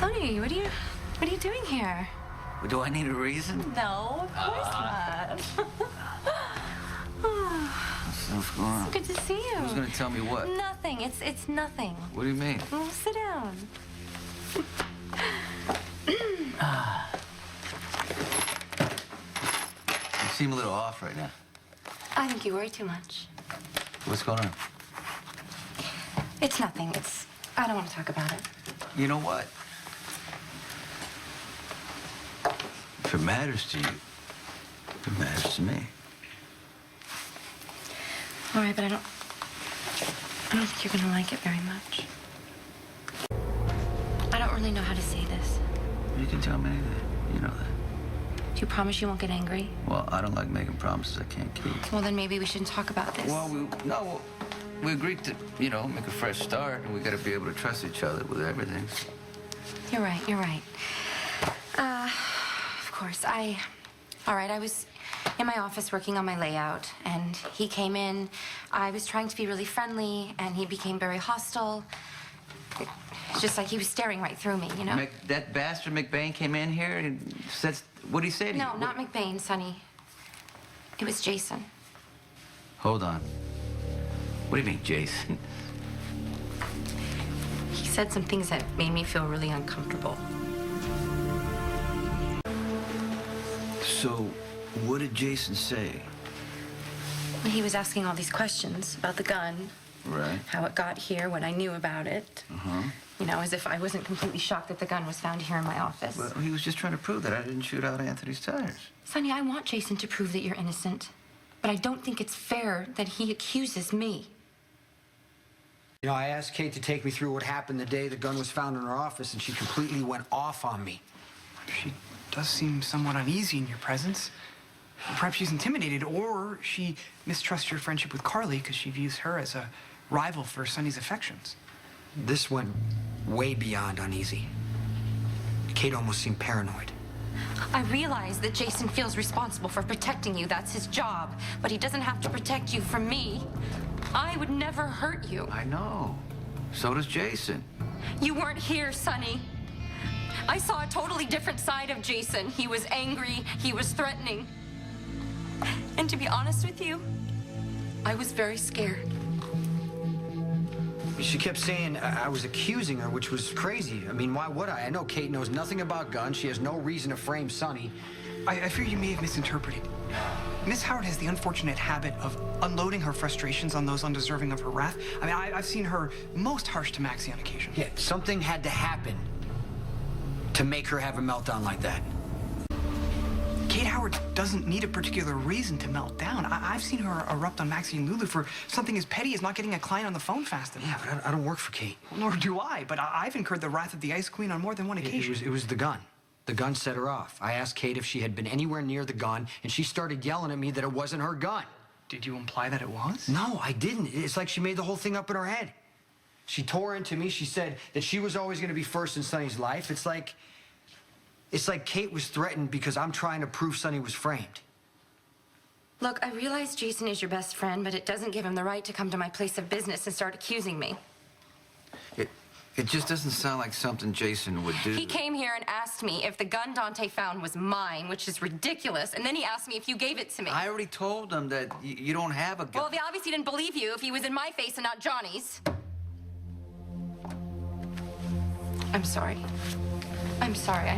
Sonny, what are you doing here? Do I need a reason? No, of course not. What's going on? Good to see you. Who's gonna tell me what? Nothing. It's nothing. What do you mean? Well, sit down. You seem a little off right now. I think you worry too much. What's going on? It's nothing. I don't want to talk about it. You know what? If it matters to you, it matters to me. All right, but I don't think you're gonna like it very much. I don't really know how to say this. You can tell me anything. You know that. Do you promise you won't get angry? Well, I don't like making promises I can't keep. Well, then maybe we shouldn't talk about this. Well, we agreed to, make a fresh start, and we got to be able to trust each other with everything. You're right. Of course, all right, I was in my office working on my layout, and he came in. I was trying to be really friendly, and he became very hostile. It's just like he was staring right through me, you know? That bastard McBain came in here and said, what did he say to you? No, not McBain, Sonny. It was Jason. Hold on. What do you mean, Jason? He said some things that made me feel really uncomfortable. So, what did Jason say? He was asking all these questions about the gun. Right. How it got here, what I knew about it. Uh-huh. You know, as if I wasn't completely shocked that the gun was found here in my office. Well, he was just trying to prove that I didn't shoot out Anthony's tires. Sonny, I want Jason to prove that you're innocent. But I don't think it's fair that he accuses me. You know, I asked Kate to take me through what happened the day the gun was found in her office, and she completely went off on me. She does seem somewhat uneasy in your presence. Perhaps she's intimidated, or she mistrusts your friendship with Carly because she views her as a rival for Sonny's affections. This went way beyond uneasy. Kate almost seemed paranoid. I realize that Jason feels responsible for protecting you. That's his job. But he doesn't have to protect you from me. I would never hurt you. I know. So does Jason. You weren't here, Sonny. I saw a totally different side of Jason. He was angry. He was threatening. And to be honest with you, I was very scared. She kept saying I was accusing her, which was crazy. I mean, why would I? I know Kate knows nothing about guns. She has no reason to frame Sonny. I fear you may have misinterpreted. Miss Howard has the unfortunate habit of unloading her frustrations on those undeserving of her wrath. I mean, I've seen her most harsh to Maxie on occasion. Yeah, something had to happen to make her have a meltdown like that. Kate Howard doesn't need a particular reason to melt down. I've seen her erupt on Maxie and Lulu for something as petty as not getting a client on the phone fast enough. Yeah, but I don't work for Kate. Well, nor do I, but I've incurred the wrath of the Ice Queen on more than one occasion. It was the gun. The gun set her off. I asked Kate if she had been anywhere near the gun, and she started yelling at me that it wasn't her gun. Did you imply that it was? No, I didn't. It's like she made the whole thing up in her head. She tore into me. She said that she was always going to be first in Sonny's life. It's like Kate was threatened because I'm trying to prove Sonny was framed. Look, I realize Jason is your best friend, but it doesn't give him the right to come to my place of business and start accusing me. It just doesn't sound like something Jason would do. He came here and asked me if the gun Dante found was mine, which is ridiculous, and then he asked me if you gave it to me. I already told him that you don't have a gun. Well, he obviously didn't believe you if he was in my face and not Johnny's. I'm sorry. I'm sorry.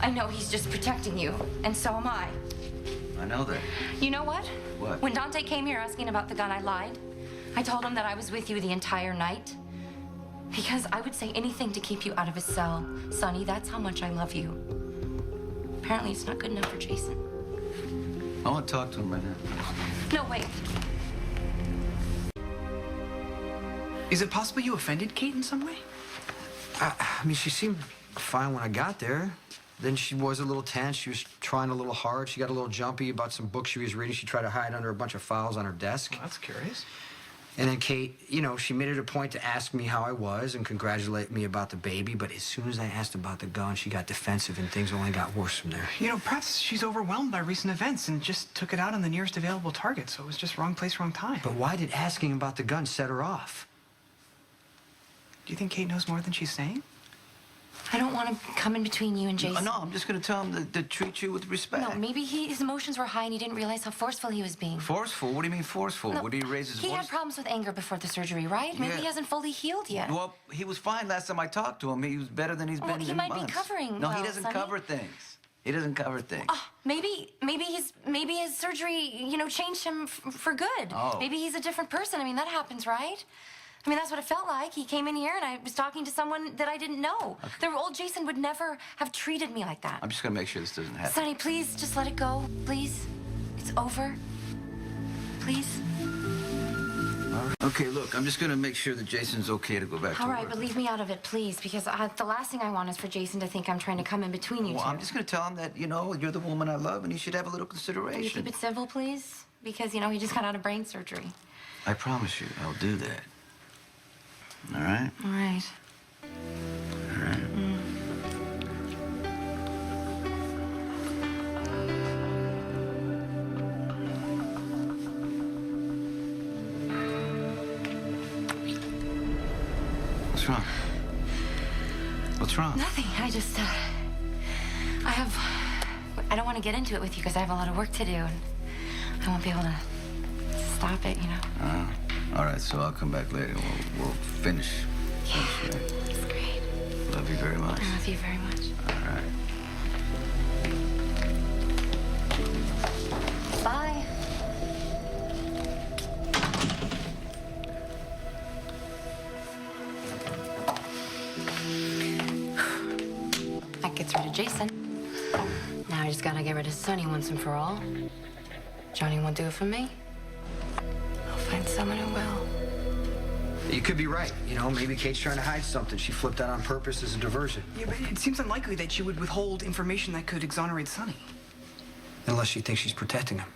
I know he's just protecting you, and so am I. I know that. You know what? What? When Dante came here asking about the gun, I lied. I told him that I was with you the entire night. Because I would say anything to keep you out of his cell. Sonny, that's how much I love you. Apparently, it's not good enough for Jason. I want to talk to him right now. No, wait. Is it possible you offended Kate in some way? I mean, she seemed fine when I got there. Then she was a little tense. She was trying a little hard. She got a little jumpy about some books she was reading. She tried to hide under a bunch of files on her desk. Well, that's curious. And then Kate, she made it a point to ask me how I was and congratulate me about the baby. But as soon as I asked about the gun, she got defensive and things only got worse from there. Perhaps she's overwhelmed by recent events and just took it out on the nearest available target. So it was just wrong place, wrong time. But why did asking about the gun set her off? Do you think Kate knows more than she's saying? I don't want to come in between you and Jason. No, I'm just going to tell him to treat you with respect. No, maybe his emotions were high and he didn't realize how forceful he was being. Forceful? What do you mean forceful? No, Would he raise his he voice? had problems with anger before the surgery, right? Maybe Yeah. he hasn't fully healed yet. Well, he was fine last time I talked to him. He was better than he's Well, been he in might be months. covering No, well, he doesn't Sonny. cover things. He doesn't cover things. Maybe his surgery, changed him for good. Oh. Maybe he's a different person. I mean, that happens, right? I mean, that's what it felt like. He came in here and I was talking to someone that I didn't know. Okay. The old Jason would never have treated me like that. I'm just going to make sure this doesn't happen. Sonny, please, just let it go. Please. It's over. Please. Okay, look, I'm just going to make sure that Jason's okay to go back to All work. right, but leave me out of it, please, because the last thing I want is for Jason to think I'm trying to come in between you Well, two. I'm just going to tell him that, you're the woman I love and he should have a little Can you consideration. keep it civil, please? Because, he just got out of brain surgery. I promise you, I'll do that. All right? All right. All right. What's wrong? What's wrong? Nothing. I don't want to get into it with you because I have a lot of work to do, and I won't be able to stop it, All right, so I'll come back later and we'll finish. Yeah, Finish it. it's great. Love you very much. I love you very much. All right. Bye. That gets rid of Jason. Now I just gotta get rid of Sonny once and for all. Johnny won't do it for me. I'll find someone who will. You could be right. Maybe Kate's trying to hide something. She flipped out on purpose as a diversion. Yeah, but it seems unlikely that she would withhold information that could exonerate Sonny. Unless she thinks she's protecting him.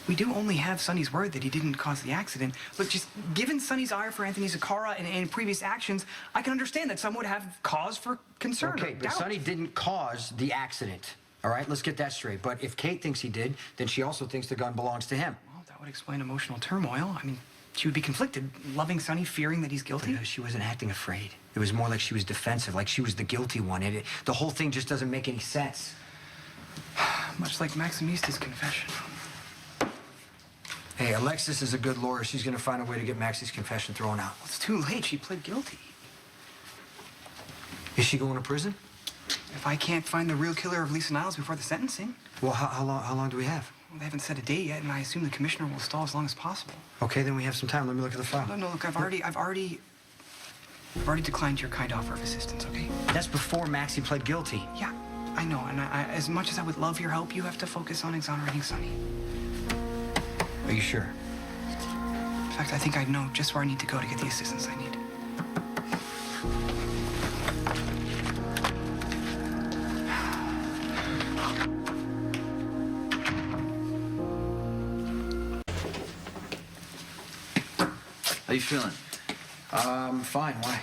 We do only have Sonny's word that he didn't cause the accident. Look, just given Sonny's ire for Anthony Zacchara and previous actions, I can understand that some would have cause for concern. Okay, or but doubt. Sonny didn't cause the accident. All right, let's get that straight. But if Kate thinks he did, then she also thinks the gun belongs to him. Well, that would explain emotional turmoil. I mean, she would be conflicted, loving Sonny, fearing that he's guilty. Because she wasn't acting afraid. It was more like she was defensive, like she was the guilty one. The whole thing just doesn't make any sense. Much like Maximista's confession. Hey, Alexis is a good lawyer. She's going to find a way to get Maxie's confession thrown out. It's too late. She pled guilty. Is she going to prison? If I can't find the real killer of Lisa Niles before the sentencing, Well, how long do we have? well, they haven't set a date yet, and I assume the commissioner will stall as long as possible. Okay, then we have some time. Let me look at the file. No, look, I've already declined your kind offer of assistance, okay? That's before Maxie pled guilty. Yeah, I know, and I, as much as I would love your help, you have to focus on exonerating Sonny. Are you sure? In fact, I think I know just where I need to go to get the assistance I need. How you feeling? Fine. Why?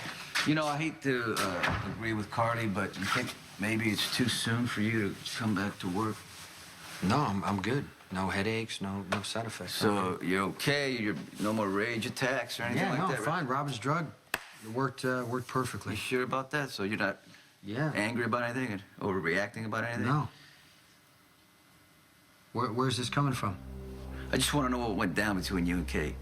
I hate to agree with Carly, but you think maybe it's too soon for you to come back to work? No, I'm good. No headaches, no side effects. So you're okay? You're no more rage attacks or anything Yeah, like no, that? right? fine. Robin's drug worked perfectly. You sure about that? So you're not Yeah. angry about anything and overreacting about anything? No. Where's this coming from? I just want to know what went down between you and Kate.